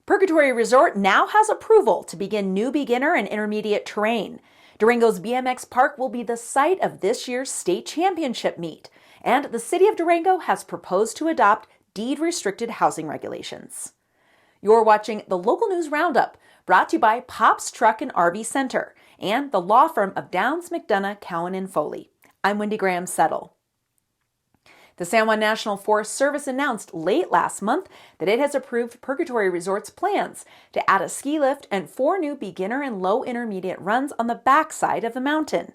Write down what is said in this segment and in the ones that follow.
Purgatory Resort now has approval to begin new beginner and intermediate terrain. Durango's BMX park will be the site of this year's state championship meet, and the city of Durango has proposed to adopt deed-restricted housing regulations. You're watching the Local News Roundup, brought to you by Pop's Truck and RV Center and the law firm of Downs, McDonough, Cowan, and Foley. I'm Wendy Graham-Settle. The San Juan National Forest Service announced late last month that it has approved Purgatory Resort's plans to add a ski lift and 4 new beginner and low intermediate runs on the backside of the mountain.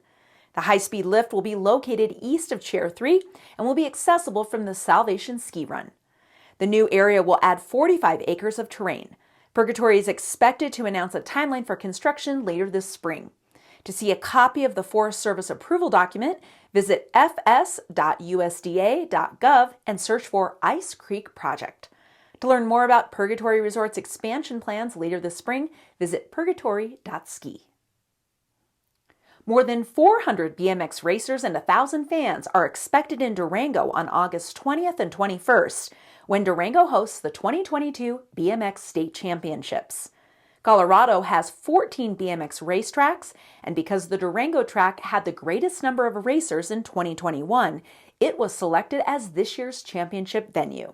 The high-speed lift will be located east of Chair 3 and will be accessible from the Salvation Ski Run. The new area will add 45 acres of terrain. Purgatory is expected to announce a timeline for construction later this spring. To see a copy of the Forest Service approval document, visit fs.usda.gov and search for Ice Creek Project. To learn more about Purgatory Resort's expansion plans later this spring, visit purgatory.ski. More than 400 BMX racers and 1,000 fans are expected in Durango on August 20th and 21st, when Durango hosts the 2022 BMX State Championships. Colorado has 14 BMX racetracks, and because the Durango track had the greatest number of racers in 2021, it was selected as this year's championship venue.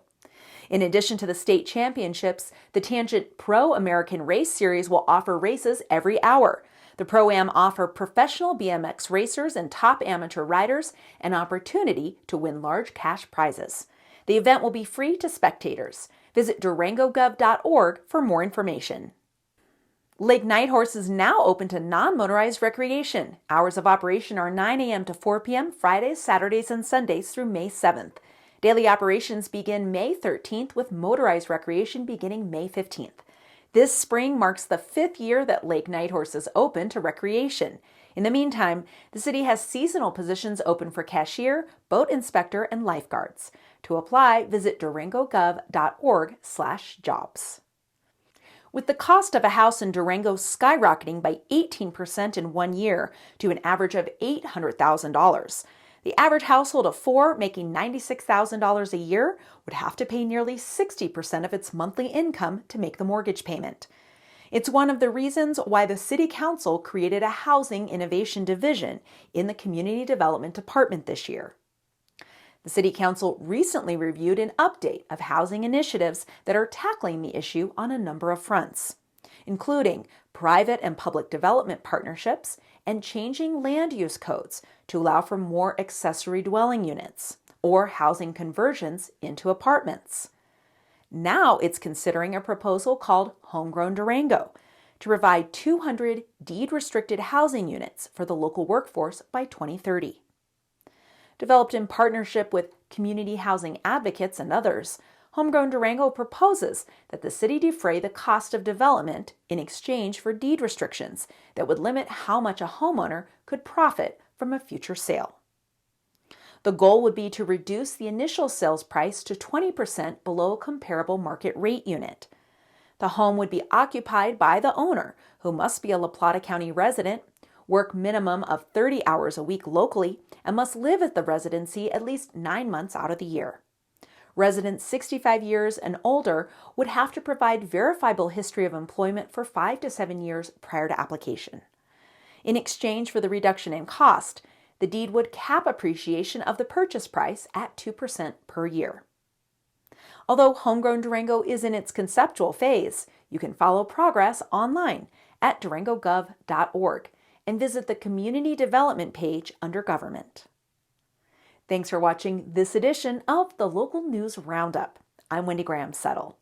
In addition to the state championships, the Tangent Pro American Race Series will offer races every hour. The Pro-Am offer professional BMX racers and top amateur riders an opportunity to win large cash prizes. The event will be free to spectators. Visit durangogov.org for more information. Lake Nighthorse is now open to non-motorized recreation. Hours of operation are 9 a.m. to 4 p.m. Fridays, Saturdays, and Sundays through May 7th. Daily operations begin May 13th with motorized recreation beginning May 15th. This spring marks the 5th year that Lake Nighthorse is open to recreation. In the meantime, the city has seasonal positions open for cashier, boat inspector, and lifeguards. To apply, visit durangogov.org/jobs. With the cost of a house in Durango skyrocketing by 18% in 1 year to an average of $800,000, the average household of 4 making $96,000 a year would have to pay nearly 60% of its monthly income to make the mortgage payment. It's one of the reasons why the City Council created a Housing Innovation Division in the Community Development Department this year. The City Council recently reviewed an update of housing initiatives that are tackling the issue on a number of fronts, including private and public development partnerships and changing land use codes to allow for more accessory dwelling units or housing conversions into apartments. Now it's considering a proposal called HOMEGROWN Durango to provide 200 deed-restricted housing units for the local workforce by 2030. Developed in partnership with community housing advocates and others, HOMEGROWN Durango proposes that the city defray the cost of development in exchange for deed restrictions that would limit how much a homeowner could profit from a future sale. The goal would be to reduce the initial sales price to 20% below a comparable market rate unit. The home would be occupied by the owner, who must be a La Plata County resident, work minimum of 30 hours a week locally, and must live at the residency at least 9 months out of the year. Residents 65 years and older would have to provide verifiable history of employment for 5 to 7 years prior to application. In exchange for the reduction in cost, the deed would cap appreciation of the purchase price at 2% per year. Although HOMEGROWN Durango is in its conceptual phase, you can follow progress online at durangogov.org and visit the Community Development page under Government. Thanks for watching this edition of the Local News Roundup. I'm Wendy Graham-Settle.